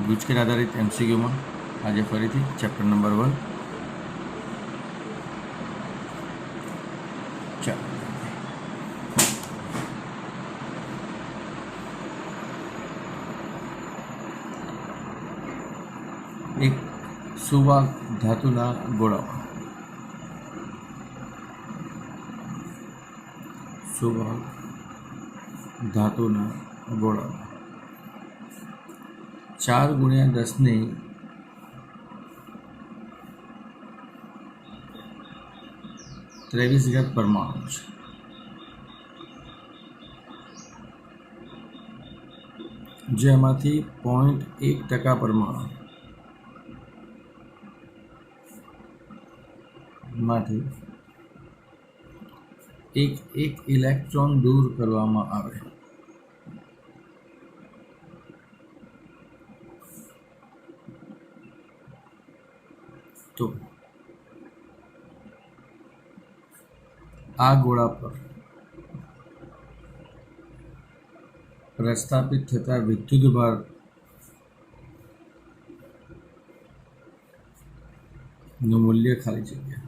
ગુજકેટ આધારિત MCQમાં આજે ફરીથી ચેપ્ટર નંબર 1 ચાલો એક સુવાહક ધાતુના ગોળામાં સુવાહક ધાતુના ગોળામાં 4×10 23 પરમાણુ છે. જેમાંથી 0.1% પરમાણુ માંથી એક ઇલેક્ટ્રોન દૂર કરવામાં આવે તો આ ગોળા પર પ્રસ્થાપિત થતા વિદ્યુતભાર નું મૂલ્ય ખાલી જગ્યા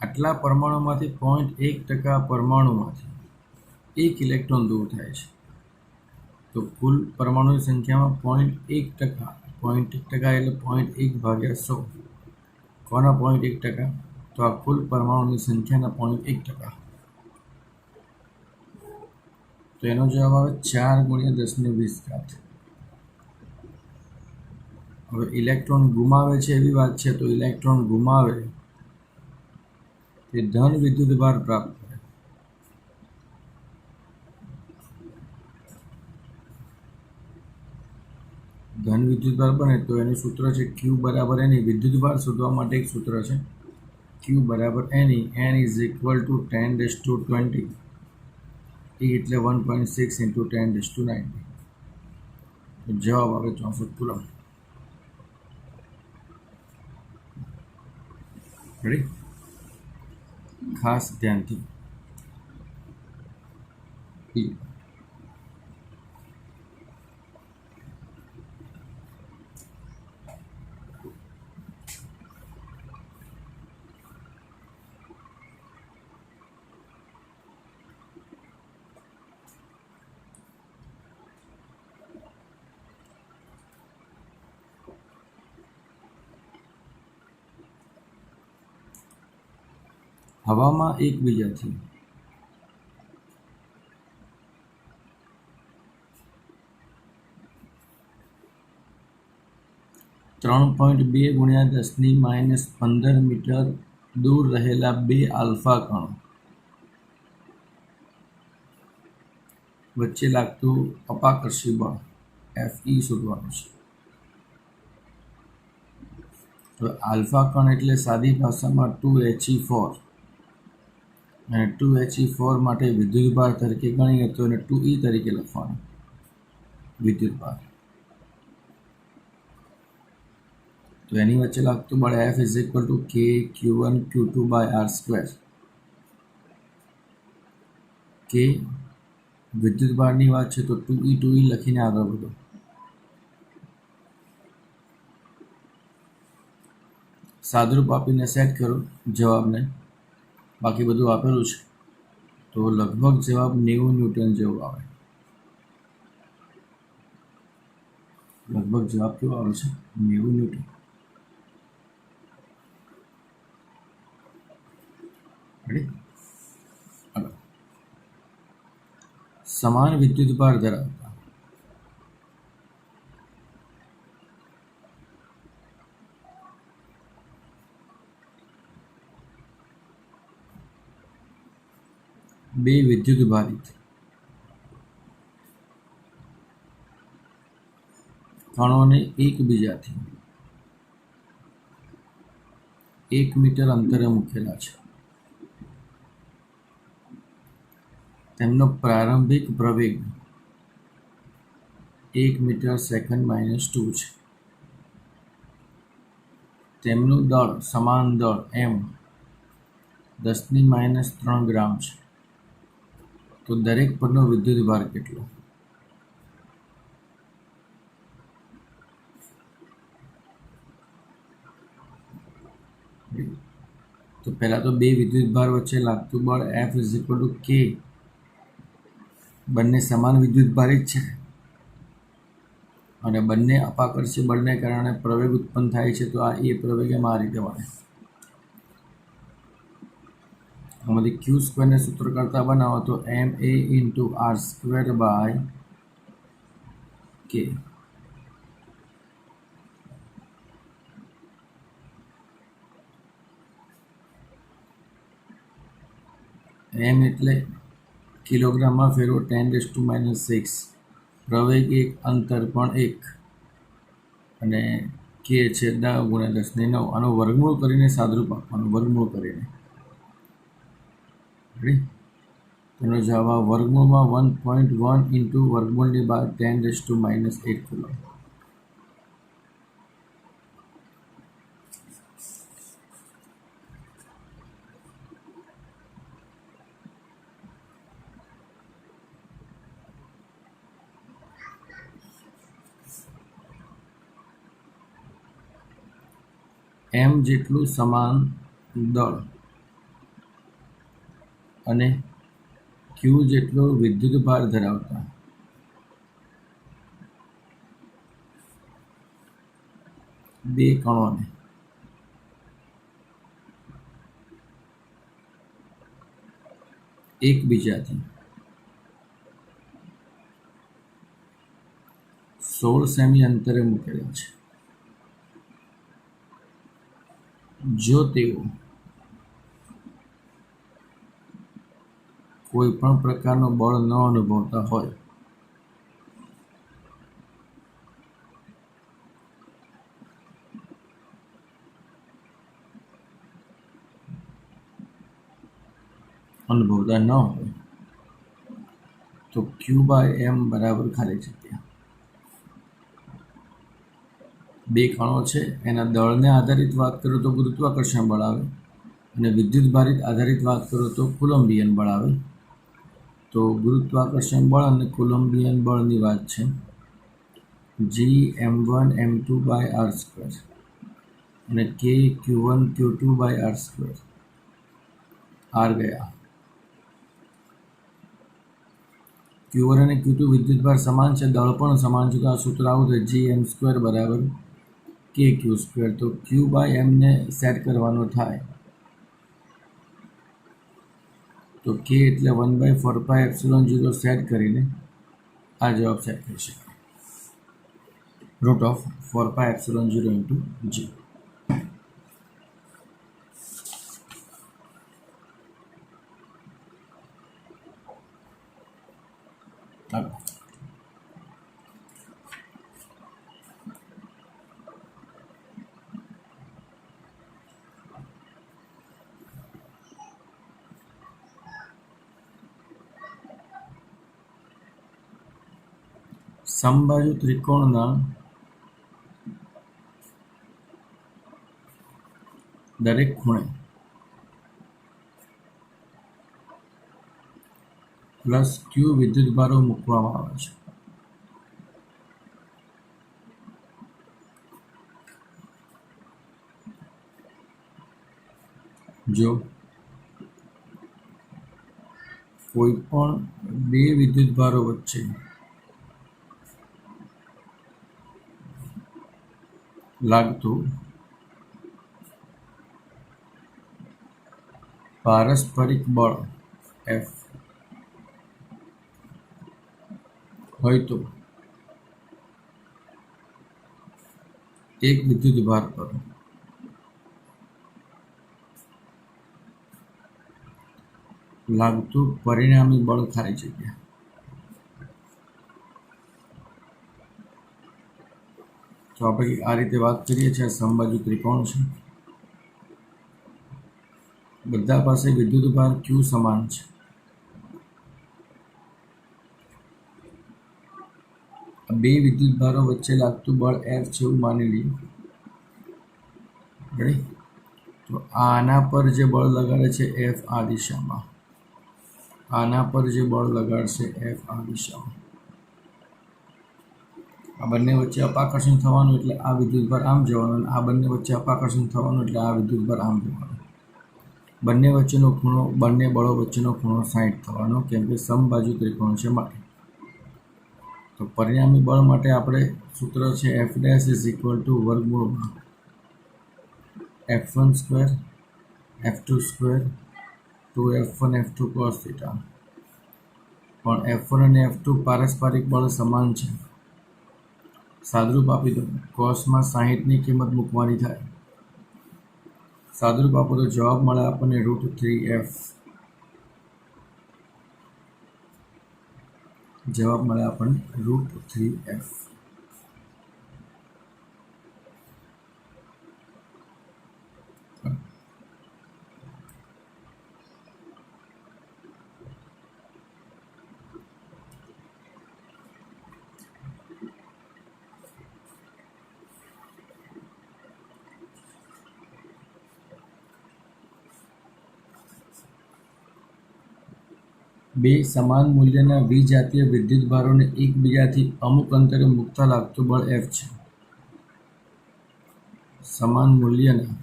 આટલા પરમાણુમાંથી 0.1% પરમાણુમાંથી એક ઇલેક્ટ્રોન દૂર થાય છે. તો કુલ પરમાણુની સંખ્યામાં 0.1% એટલે 0.1/100. કોના 0.1%? તો આ કુલ પરમાણુની સંખ્યાના 0.1%. તો એનો જવાબ આવે 4×10⁻²0. હવે ઇલેક્ટ્રોન ગુમાવે છે એવી વાત છે, તો ઇલેક્ટ્રોન ગુમાવે તે ધન વિદ્યુતભાર પ્રાપ્ત કરે. ધન વિદ્યુતભાર બને તો એનું સૂત્ર છે Q બરાબર N. વિદ્યુતભાર શોધવા માટે એક સૂત્ર છે Q બરાબર N. N = 10⁻20. E એટલે 1.6 × 10⁻90. જવાબ આવે 64 કુલમ. રેડી? ખાસ ધ્યાનથી હવામાં એકબીજાથી (3.2×10⁻15 મીટર દૂર રહેલા 2 આલ્ફા કણો વચ્ચે લાગતું અપાકર્ષી બળ Fe શોધવાનું છે. તો આલ્ફા કણ એટલે સાદી ભાષામાં 2He4. અને 2He4 માટે વિદ્યુતભાર તરીકે ગણીએ તો એને 2E તરીકે લખવાનું વિદ્યુતભાર. તો એની વચ્ચે લાગતું બળ F = kq1q2/r². કે વિદ્યુતભારની વાત છે તો 2E લખીને આગળ વધો. સાદુરૂપ આપીને સેટ કરો જવાબને. બાકી બધું આપેલું છે તો લગભગ જવાબ 90 ન્યૂટન જેવું આવે. લગભગ જવાબ કેવો આવે છે? 90 ન્યૂટન. રેડી? સમાન વિદ્યુતભાર ધરાવતા બે વિદ્યુતભારિત કણોને એકબીજાથી 1 મીટર અંતરે મૂકેલા છે. તેમનો પ્રારંભિક પ્રવેગ 1 મીટર સેકન્ડ -2 છે. તેમનું દળ સમાન દળ એમ 10⁻³ ગ્રામ છે, તો દરેક પરનો વિદ્યુત ભાર કેટલો? તો પહેલાં તો બે વિદ્યુત ભાર વચ્ચે લાગતું બળ F = K, બંને સમાન વિદ્યુત ભારિત છે અને બંને અપાકર્ષી બળને કારણે પ્રવેગ ઉત્પન્ન થાય છે, તો આ એ પ્રવેગ એમાં આ રીતે મળે. આમાંથી Q² ને સૂત્ર કરતા બનાવો તો ma/r²/K. m એટલે કિલોગ્રામમાં ફેરવો 10⁻⁶, પ્રવેગ 1, અંતર પણ 1 અને K છે 10×10⁹. આનો વર્ગમૂળ કરીને સાદરૂપ આપવાનું, વર્ગમૂળ કરીને. તેનો જવાબ વર્ગમૂળમાં 1.1 × વર્ગમૂળની બહાર 10⁻⁸ કુલમ. m જેટલું સમાન દળ અને Q જેટલો વિદ્યુત ભાર ધરાવતા બે કણોને એકબીજાથી 16 સેમી અંતરે મૂકેલા છે. જો તેઓ કોઈ પણ પ્રકારનો બળ ન અનુભવતા હોય તો Q/m બરાબર ખાલી જગ્યા. બે કણો છે એના દળને આધારિત વાત કરો તો ગુરુત્વાકર્ષણ બળ આવે અને વિદ્યુત ભારિત આધારિત વાત કરો તો કુલમ્બિયન બળ આવે. તો ગુરુત્વાકર્ષણ બળ અને કુલમ્બિયન બળની વાત છે. Gm1m2/r² અને Kq1q2/r². r ગયા. Q1 અને Q2 વિદ્યુત ભાર સમાન છે, દળ પણ સમાન છે, તો આ સૂત્ર આવું થાય Gm² = Kq². તો Q/m ને સેટ કરવાનો થાય તો K એટલે 1/4πε0 સેટ કરીને આ જવાબ સેટ કરી શકાય. √4πε0 × G. સમબાજુ ત્રિકોણના દરેક ખૂણે +Q વિદ્યુત ભારો મૂકવામાં આવે છે. જો કોઈ પણ બે વિદ્યુત ભારો વચ્ચે લાગતું પારસ્પરિક બળ F હોય તો એક વિદ્યુત ભાર પર લાગતું પરિણામી બળ ખાલી જગ્યા. તો આપણે આ રીતે વાત કરીએ છીએ. સમબાજુ ત્રિકોણ છે, બધા પાસે વિદ્યુત ભાર Q સમાન છે. બે વિદ્યુત ભારો વચ્ચે લાગતું બળ F છે એવું માની લઈએ. રેડી? તો આના પર જે બળ લગાડે છે એફ આ દિશામાં, આના પર જે બળ લગાડશે એફ આ દિશામાં, આ બંને વચ્ચે અપાકર્ષણ થવાનું એટલે આ વિદ્યુતભાર આમ જવાનું, અને આ બંને વચ્ચે અપાકર્ષણ થવાનું એટલે આ વિદ્યુતભાર આમ જવાનું. બંને વચ્ચેનો ખૂણો, બંને બળો વચ્ચેનો ખૂણો 60 થવાનો, કેમ કે સમબાજુ ત્રિકોણ છે માટે. તો પરિણામી બળ માટે આપણે સૂત્ર છે F dash is equal to વર્ગમૂળમાં F1 square F2 square 2F1 F2 cos theta. પણ F1 અને F2 પારસ્પરિક બળ સમાન છે. સાદરૂપ આપી દો, કોસમાં 60ની કિંમત મૂકવાની થાય. સાદરૂપ આપો તો જવાબ મળે આપણને √3F. જવાબ મળે આપણને √3F. બે સમાન મૂલ્યના વિજાતીય વિદ્યુતભારોને એકબીજાથી અમુક અંતરે મૂકતા લાગતું બળ F છે. સમાન મૂલ્યના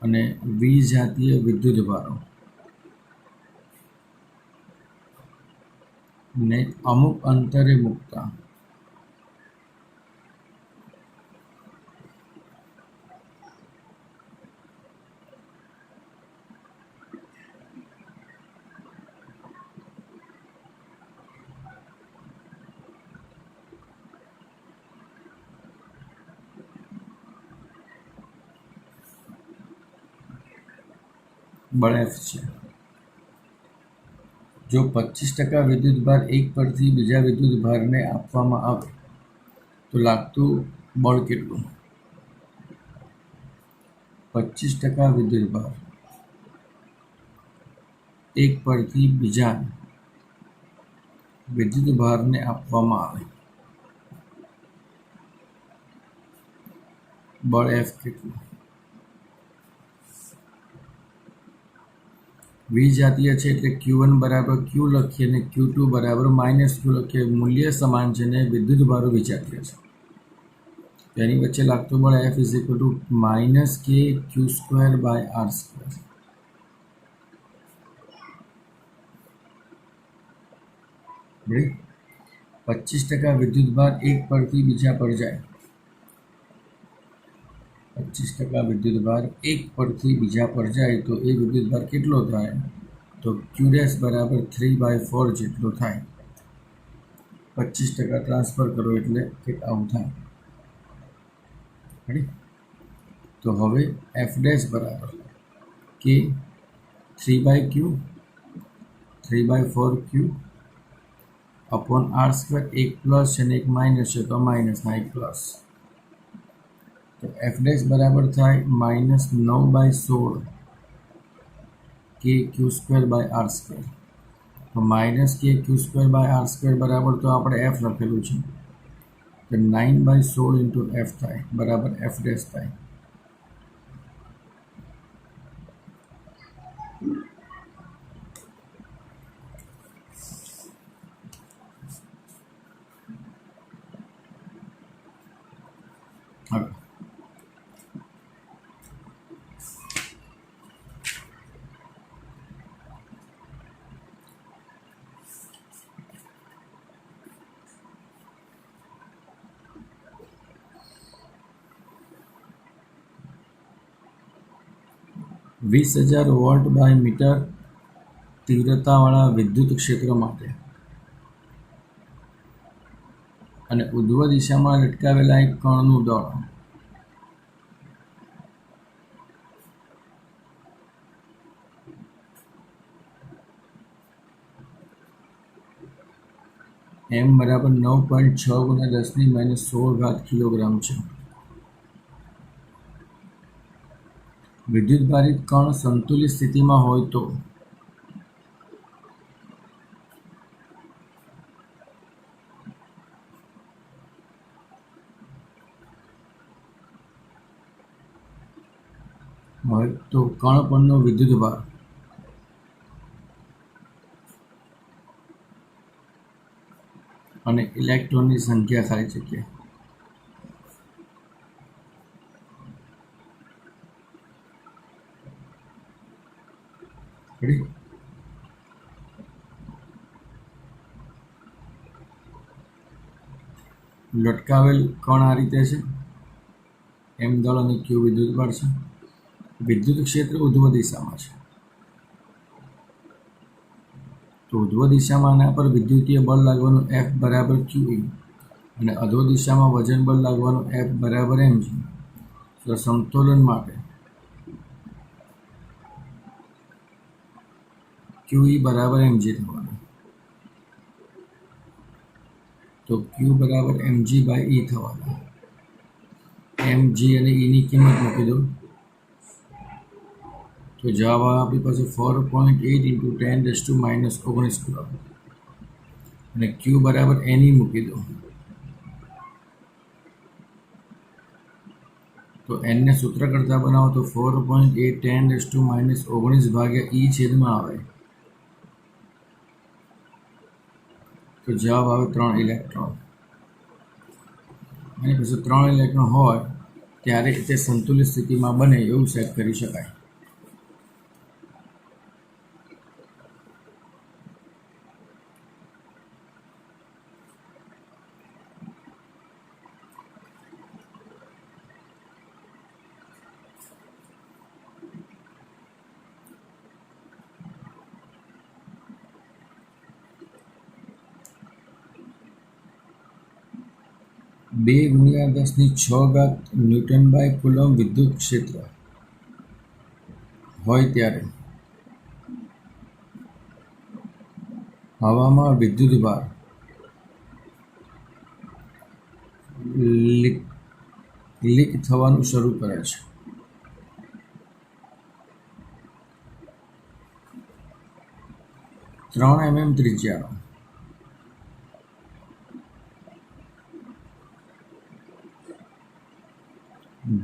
અને વિજાતીય વિદ્યુતભારો ને અમુક અંતરે મૂકતા બળ F છે. જો 25% વિદ્યુતભાર એક પરથી બીજા વિદ્યુતભારને આપવામાં આવે તો લાગતું બળ કેટલું? 25% વિદ્યુતભાર એક પરથી બીજા વિદ્યુતભારને આપવામાં આવે, બળ F કેટલું? વિજાતીય છે એટલે Q1 બરાબર Q લખીએ અને Q2 બરાબર -Q લખીએ. મૂલ્ય સમાન છે ને વિદ્યુતભારો વિજાતીય છે. તેની વચ્ચે લાગતું બળ F is equal to -KQ²/R². બરાબર? 25% વિદ્યુતભાર એક પરથી બીજા પર જાય, 25% વિદ્યુતભાર એક પરથી બીજા પર જાય તો એ વિદ્યુતભાર કેટલો થાય? તો Q' બરાબર 3/4 જેટલો થાય. 25% ટ્રાન્સફર કરો એટલે કંઈક આવું થાય. રેડી? તો હવે F' બરાબર કે 3/Q 3/4Q અપોન R². એક પ્લસ છે અને એક માઇનસ છે તો માઇનસના એક પ્લસ. તો F' બરાબર થાય -9/16 KQ²/R². તો -KQ²/R² બરાબર તો આપણે F લખેલું છે, તો 9/16 × F થાય બરાબર F' થાય. હવે 20,000 વોલ્ટ/મીટર તીવ્રતાવાળા વિદ્યુત ક્ષેત્ર માટે અને ઉધ્વ દિશામાં લટકાવેલા એક કણનું દળ M બરાબર 9.6 × 10⁻16 કિલોગ્રામ છે. વિદ્યુતભારિત કણ સંતુલિત સ્થિતિમાં હોય તો હવે તો કણ પરનો વિદ્યુતભાર અને ઇલેક્ટ્રોનની સંખ્યા ખાલી જગ્યા રેડી. લટકાવેલ કણ આ રીતે છે, એમ દળ અને ક્યુ વિદ્યુતભાર છે. વિદ્યુત ક્ષેત્ર ઉધ્વ દિશામાં છે, તો ઉધ્વ દિશામાં આના પર વિદ્યુતીય બળ લાગવાનું F બરાબર QE અને અધો દિશામાં વજન બળ લાગવાનું F બરાબર mg. તો સમતોલન માટે QE બરાબર mg થવાનું, તો Q બરાબર mg બાય E થવાનું. mg અને E ની કિંમત મૂકી દો તો જવાબ આવે આપણી પાસે 4.8 × 10⁻⁻19 કુલમ અને Q બરાબર NE મૂકી દો તો n ને સૂત્ર કરતા બનાવો તો 4.8 10⁻⁻19 ભાગ્યા E છેદમાં આવે તો જવાબ આવે 3 ઇલેક્ટ્રોન. અને પછી 3 ઇલેક્ટ્રોન હોય ત્યારે તે સંતુલિત સ્થિતિમાં બને એવું સેટ કરી શકાય. બે ગુણ્યા 10⁶ ન્યૂટન બાય કુલમ વિદ્યુત ક્ષેત્ર હોય ત્યારે હવામાં વિદ્યુતભાર લીક થવાનું શરૂ કરે છે. ત્રણ mm ત્રિજ્યાનો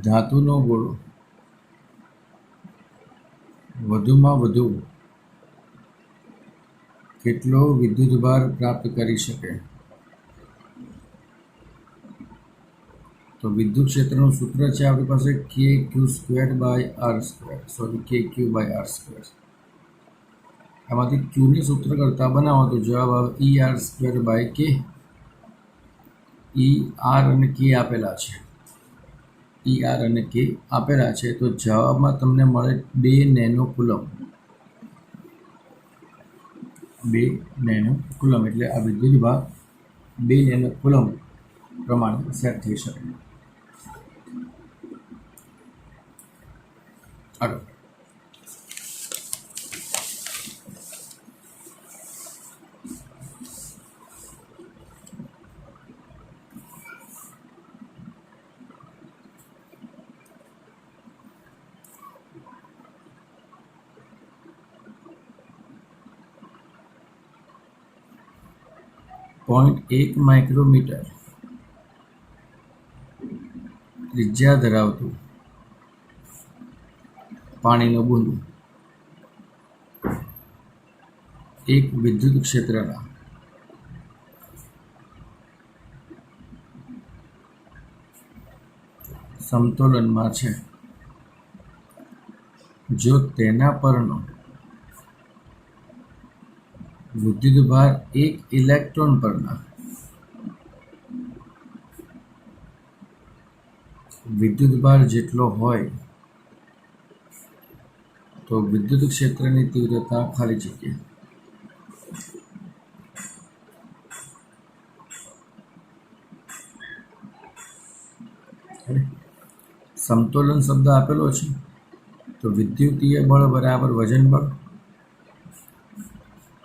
ધાતુનો ગોળો વધુમાં વધુ કેટલો વિદ્યુતભાર પ્રાપ્ત કરી શકે? તો વિદ્યુત ક્ષેત્રનું સૂત્ર છે આપણી પાસે KQ² આમાંથી ક્યુની સૂત્ર કરતા બનાવો તો જવાબ આવે ER²/k. ER અને K આપેલા છે, ER અને K આપેલા છે, તો જવાબમાં તમને મળે 2 નેનો કુલમ. 2 નેનો કુલમ એટલે આ વિદ્યુતભાર 2 નેનો કુલમ પ્રમાણે સેટ થઈ શકે. આગળ 0.1 માઇક્રોમીટર ત્રિજ્યા ધરાવતું પાણીનું બુંદ એક વિદ્યુત ક્ષેત્રના સમતોલનમાં છે. જો તેના પરનો વિદ્યુતભાર 1 ઇલેક્ટ્રોન પરના વિદ્યુતભાર જેટલો હોય તો વિદ્યુત ક્ષેત્રની તીવ્રતા ખાલી જગ્યા. સમતોલન શબ્દ આપેલો છે તો વિદ્યુતીય બળ બરાબર વજન બળ.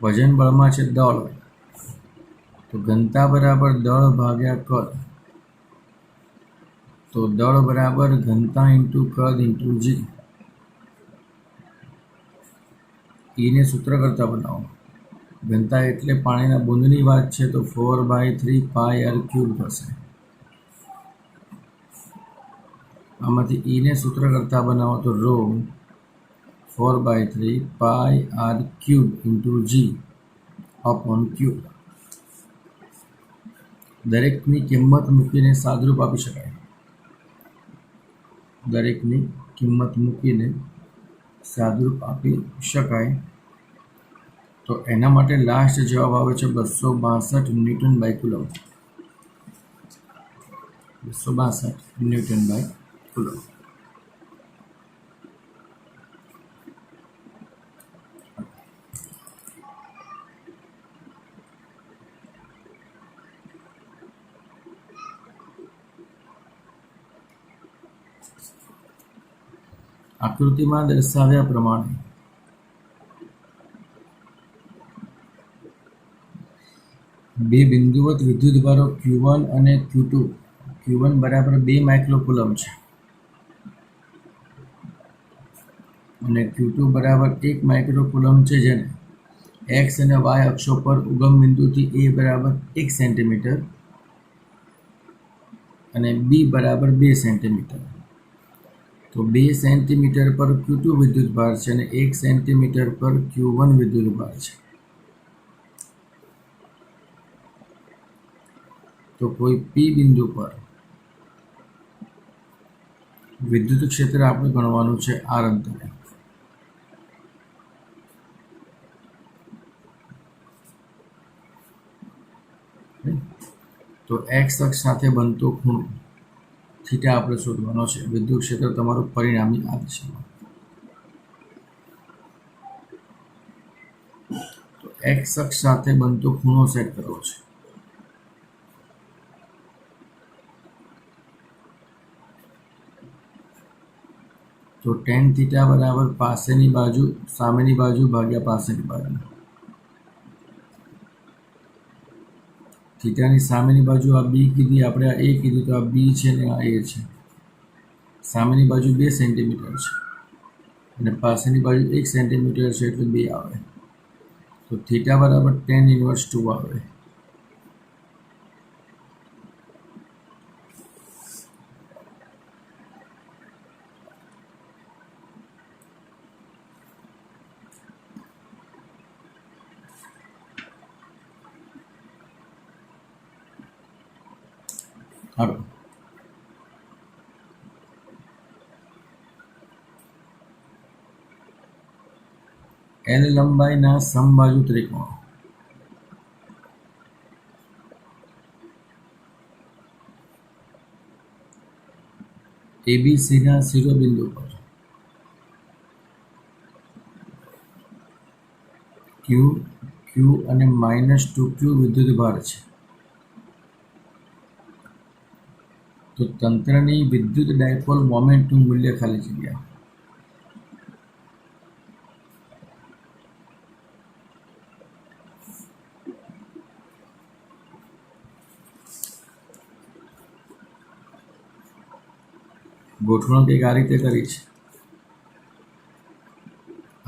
વજન બળમાં છે દળ, તો ઘનતા બરાબર દળ ભાગ્યા કદ, તો દળ બરાબર ઘનતા ઇન્ટુ કદ ઇન્ટુ જી. ઈને સૂત્ર કરતા બનાવો. ઘનતા એટલે પાણીના બુંદની વાત છે તો 4/3 πr³ થશે. આમાંથી ઈને સૂત્ર કરતા બનાવો તો ρ 4/3 પાઈ આર ક્યુબ ઇન્ટુ જી અપોન ક્યુ. દરેકની કિંમત મૂકીને સાદરૂપ આપી શકાય. દરેકની કિંમત મૂકીને સાદરૂપ આપી શકાય. તો એના માટે લાસ્ટ જવાબ આવે છે 262 newton by coulomb. 262 newton by coulomb. આકૃતિમાં દર્શાવ્યા પ્રમાણે બે બિંદુવત વિદ્યુતભારો Q1 અને Q2. Q1 બરાબર 2 માઇક્રોકુલમ છે અને Q2 બરાબર 1 માઇક્રોકુલમ છે, જેને x અને y અક્ષો પર ઉગમ બિંદુથી a બરાબર 1 સેન્ટીમીટર અને b બરાબર 2 સેન્ટીમીટર. તો 2 સેન્ટીમીટર પર Q2 વિદ્યુતભાર છે અને 1 સેન્ટીમીટર પર Q1 વિદ્યુતભાર છે. તો કોઈ P બિંદુ પર વિદ્યુત ક્ષેત્ર આપણે ગણવાનું છે r અંતરે. તો x અક્ષ સાથે બનતો ખૂણો થીટા આપણે શોધવાનો છે. વિદ્યુત ક્ષેત્ર તમારું પરિણામી આ દિશામાં. તો x અક્ષ સાથે બનતો ખૂણો સેટ કરવો છે. તો tan થીટા બરાબર પાસેની બાજુ સામેની બાજુ ભાગ્યા પાસેની બાજુ. થીટાની સામેની બાજુ આ બી કીધી આપણે, આ એ કીધી, તો આ બી છે ને આ એ છે. સામેની બાજુ 2 સેન્ટીમીટર છે અને પાસેની બાજુ 1 સેન્ટીમીટર છે, એટલે 2 આવે. તો થીટા બરાબર tan ઇન્વર્સ 2 આવે. હાલો, L લંબાઈના સમબાજુ ત્રિકોણ ABCના શિરોબિંદુ પર Q, Q અને -2Q વિદ્યુતભાર છે. તો તંત્રની વિદ્યુત ડાયપોલ મોમેન્ટનું મૂલ્ય ખાલી જગ્યા. ગોઠવણ કંઈક આ રીતે કરી છે.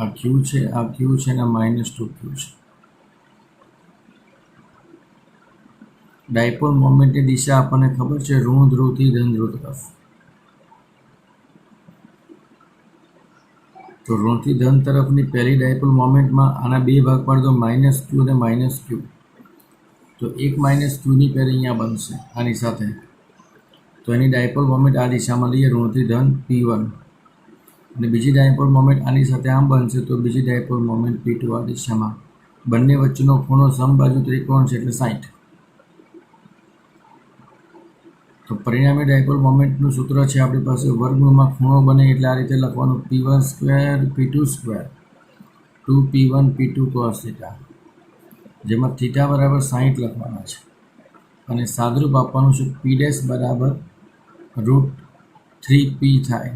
આ Q છે, આ Q છે અને -2Q છે. ડાયપોલ મોમેન્ટની દિશા આપણને ખબર છે, ઋણ ધ્રુવથી ધન ધ્રુવ તરફ. તો ઋણથી ધન તરફની પહેલી ડાયપોલ મોમેન્ટમાં આના 2 ભાગ પાડ દો, -Q અને -Q. તો એક -Qની પેર અહીંયા બનશે આની સાથે. તો એની ડાયપોલ મોમેન્ટ આ દિશામાં લઈએ, ઋણથી ધન P1, અને બીજી ડાયપોલ મોમેન્ટ આની સાથે આમ બનશે, તો બીજી ડાયપોલ મોમેન્ટ P2 આ દિશામાં. બંને વચ્ચેનો ખૂણો સમબાજુ ત્રિકોણ છે એટલે 60. તો પરિણામી ડાયપોલ મોમેન્ટનું સૂત્ર છે આપણી પાસે, વર્ગમૂળમાં ખૂણો બને એટલે આ રીતે લખવાનું, P1² P2², 2P1 P2 cos theta, જેમાં થીટા બરાબર 60 લખવાના છે અને સાદરૂપ આપવાનું છે. P' બરાબર √3P થાય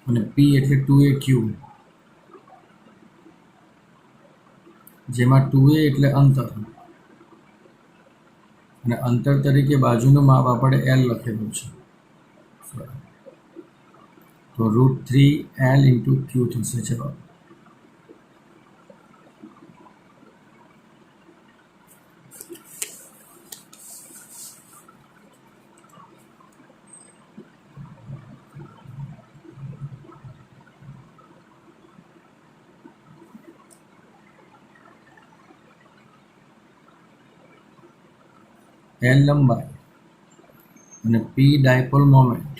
અને P એટલે 2AQ, જેમાં 2A એટલે અંતર અને અંતર તરીકે બાજુનું માપ આપણે L લખેલું છે. તો √3L × Q થશે જવાબ. એલ લંબાઈ અને પી ડાયપોલ મોમેન્ટ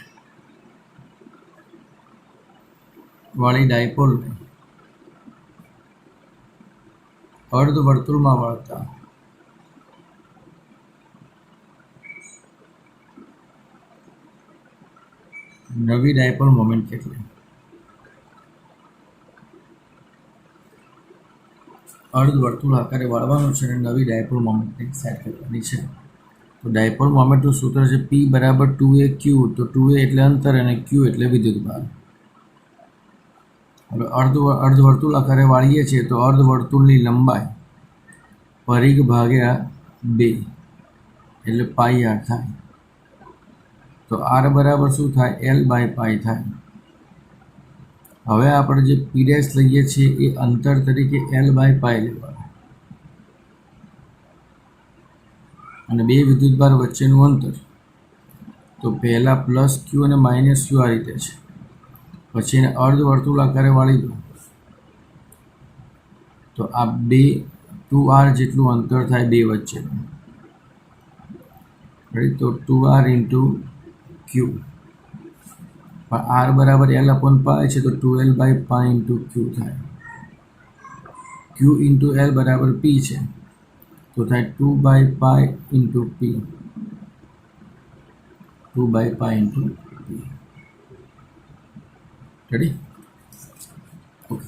વાળી ડાયપોલને અર્ધવર્તુળમાં વળતા નવી ડાયપોલ મોમેન્ટ કેટલી? અર્ધવર્તુળ આકારે વાળવાનું છે અને નવી ડાયપોલ મોમેન્ટની સેટ કરવાની છે. તો ડાયપોલ મોમેન્ટનું સૂત્ર છે P બરાબર 2a ક્યુ. તો 2a એટલે અંતર અને ક્યુ એટલે વિદ્યુતભાર. હવે અર્ધવર્તુળ આકારે વાળીએ છીએ તો અર્ધવર્તુળની લંબાઈ પરિઘ ભાગ્યા 2 એટલે પાઈ આર થાય. તો આર બરાબર શું થાય? એલ બાય પાઈ થાય. હવે આપણે જે પી ડેશ લઈએ છીએ એ અંતર તરીકે એલ બાય પાઈ લેવાનું અને બે વિદ્યુતભાર વચ્ચેનું અંતર તો પહેલાં પ્લસ ક્યુ અને માઇનસ ક્યુ આ રીતે છે. પછી એને અર્ધવર્તુળ આકારે વાળી દો તો આ 2r જેટલું અંતર થાય બે વચ્ચેનું. તો 2r ઇન્ટુ ક્યુ. પણ આર બરાબર એલ અપોન પાઈ છે તો 2l બાય પાઈ ઇન્ટુ ક્યુ થાય. ક્યુ ઇન્ટુ એલ બરાબર પી છે તો થાય 2 by pi into P. 2 by pi into P. Ready? Okay.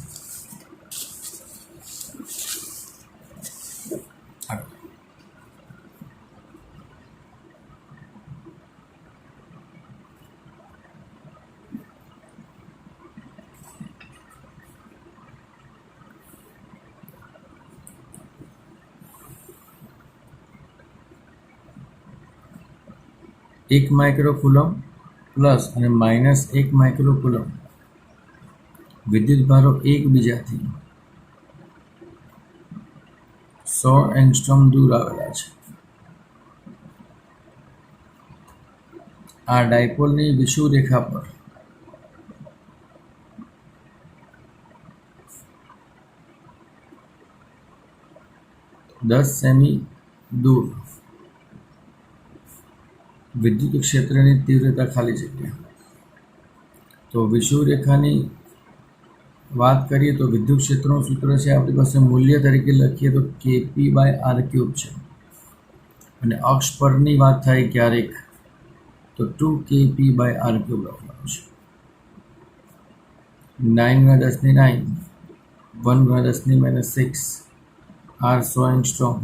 એક માઇક્રોકુલમ પ્લસ અને માઇનસ 1 માઇક્રોકુલમ વિદ્યુતભારો એકબીજાથી 100 એંગસ્ટ્રોમ દૂર આવેલા છે. આ ડાયપોલની વિષુવરેખા પર દસ સેમી દૂર વિદ્યુત ક્ષેત્રની તીવ્રતા ખાલી જગ્યા. તો વિષુવરેખાની વાત કરીએ તો વિદ્યુત ક્ષેત્રનું સૂત્ર છે આપણી પાસે મૂલ્ય તરીકે લખીએ તો કેપી બાય આર ક્યુબ છે અને અક્ષ પરની વાત થાય ક્યારેક તો 2kp બાય આર ક્યુબ લખવાનું છે. 9 × 10⁹, 1 × 10⁻⁶, આર 100 એંગસ્ટ્રોમ.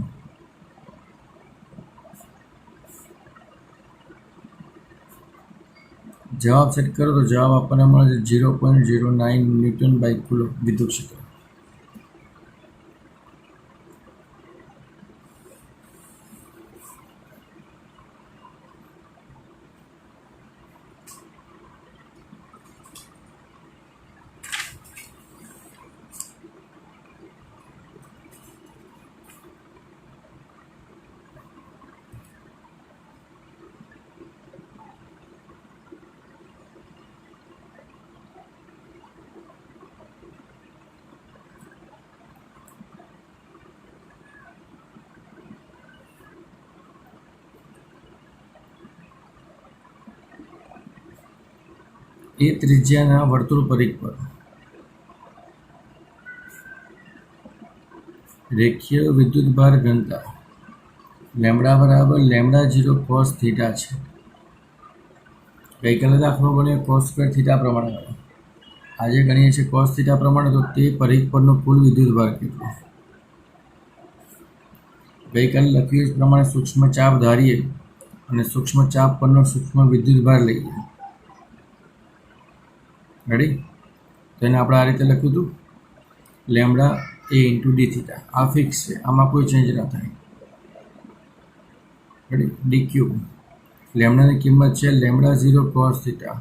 જવાબ સેટ કરો તો જવાબ આપણને મળે છે 0.09 ન્યૂટન બાય કુલમ વિદ્યુત ક્ષેત્ર. એ ત્રિજ્યાના વર્તુળ પરિઘ પર રેખીય વિદ્યુતભાર ઘનતા લેમ્બડા બરાબર λ0 cos થીટા છે. ગઈકાલે દાખલો ગણ્યો cos સ્ક્વેર થીટા પ્રમાણે ગણ્યો. આજે ગણીએ છીએ cos થીટા પ્રમાણે. તો તે પરિઘ પરનો કુલ વિદ્યુતભાર કેટલો? ગઈકાલે લખ્યું એ પ્રમાણે સૂક્ષ્મ ચાપ ધારીએ અને સૂક્ષ્મ ચાપ પરનો સૂક્ષ્મ વિદ્યુતભાર લઈએ. રેડી? તો એને આપણે આ રીતે લખ્યું હતું લેમ્બડા એ ઇન્ટુ ડી થીટા. આ ફિક્સ છે, આમાં કોઈ ચેન્જ ના થાય. રેડી? ડી ક્યુબ લેમ્બડાની કિંમત છે λ0 cos થીટા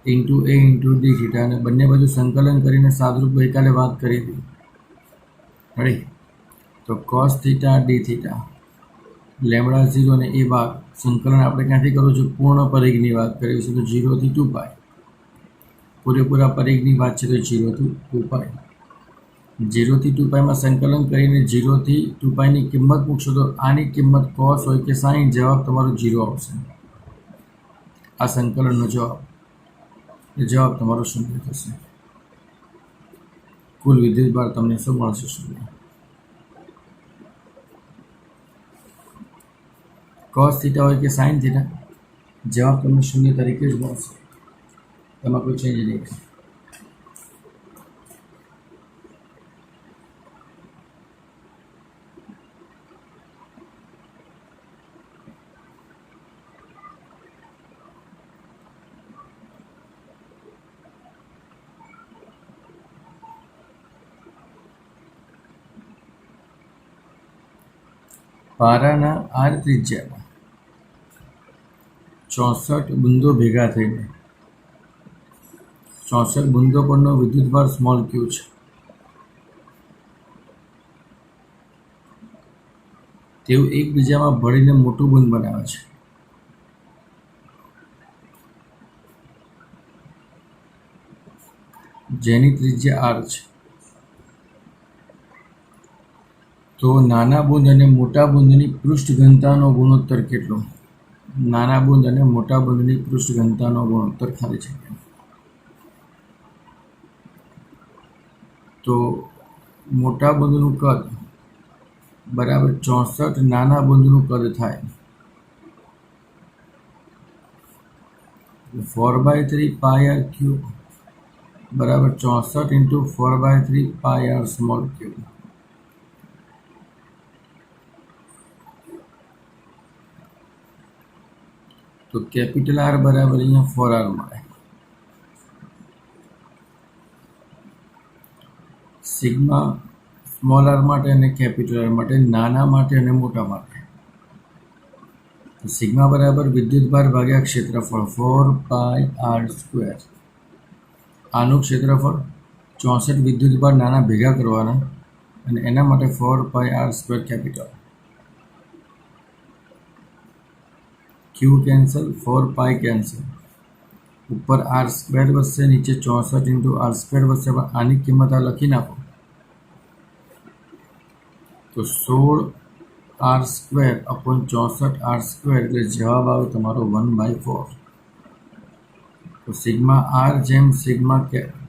ઇન્ટુ એ ઇન્ટુ ડી થીટા અને બંને બાજુ સંકલન કરીને સાદરૂપ ગઈકાલે વાત કરી હતી. રેડી? તો cos થીટા ડી થીટા λ0 અને એ ભાગ સંકલન આપણે ક્યાંથી કરવું છે? પૂર્ણ પરિઘની વાત કરીએ છીએ તો 0 થી 2π. પૂરેપૂરા પરિઘની વાત છે તો 0 થી 2π. 0 થી 2 પાઈમાં સંકલન કરીને 0 થી 2 પાઈની કિંમત મૂકશો તો આની કિંમત cos હોય કે sin, જવાબ તમારો 0 આવશે. આ સંકલનનો જવાબ તમારો 0 થશે. કુલ વિદ્યુતભાર તમને શું મળશે? 0. cos થીટા હોય કે sin થીટા, જવાબ તમને 0 તરીકે જ મળશે. એમાં કોઈ ચેન્જ નહીં થાય. પારાના આર ત્રિજ્યામાં 64 બુંદો ભેગા થઈને 64 બુંદો પરનો વિદ્યુતભાર સ્મોલ ક્યુ છે. તેઓ એકબીજામાં ભળીને મોટું બુંદ બનાવે છે. જેની ત્રિજ્યા આર છે. તો નાના બુંદ અને મોટા બુંદની પૃષ્ઠ ઘનતાનો ગુણોત્તર કેટલો? નાના બુંદ અને મોટા બુંદની પૃષ્ઠ ઘનતાનો ગુણોત્તર ખાલી જગ્યા. તો મોટા બુંદનું કદ બરાબર 64 નાના બુંદનું કદ થાય 4/3 પાઈ આર ક્યુબ બરાબર 64 ઇન્ટુ 4/3 પાઈ આર સ્મોલ ક્યુબ. તો કેપિટલ આર બરાબર અહીંયા 4r મળે. સિગ્મા સ્મોલ આર માટે અને કેપિટલ આર માટે, નાના માટે અને મોટા માટે. તો સિગ્મા બરાબર વિદ્યુતભાર ભાગ્યા ક્ષેત્રફળ 4 પાઈ આર સ્ક્વેર. આનું ક્ષેત્રફળ 64 વિદ્યુતભાર નાના ભેગા કરવાના અને એના માટે 4 પાઈ આર સ્ક્વેર કેપિટલ. ક્યુ કેન્સલ, 4 પાઈ કેન્સલ, ઉપર આર સ્ક્વેર વધશે, નીચે 64 ઇન્ટુ આર સ્ક્વેર વધશે. આની કિંમત આ લખી નાખો તો 16 R square upon 64 R square, એટલે જવાબ આવે તમારો 1/4. તો સિગ્મા આર જેમ સિગ્મા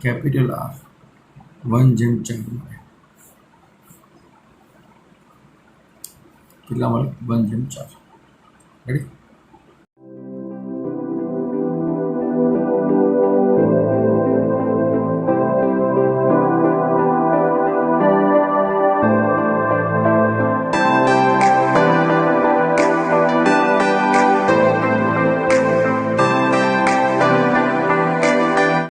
કેપિટલ આર 1/4 મળે. કેટલા મળે? 1/4. રેડી?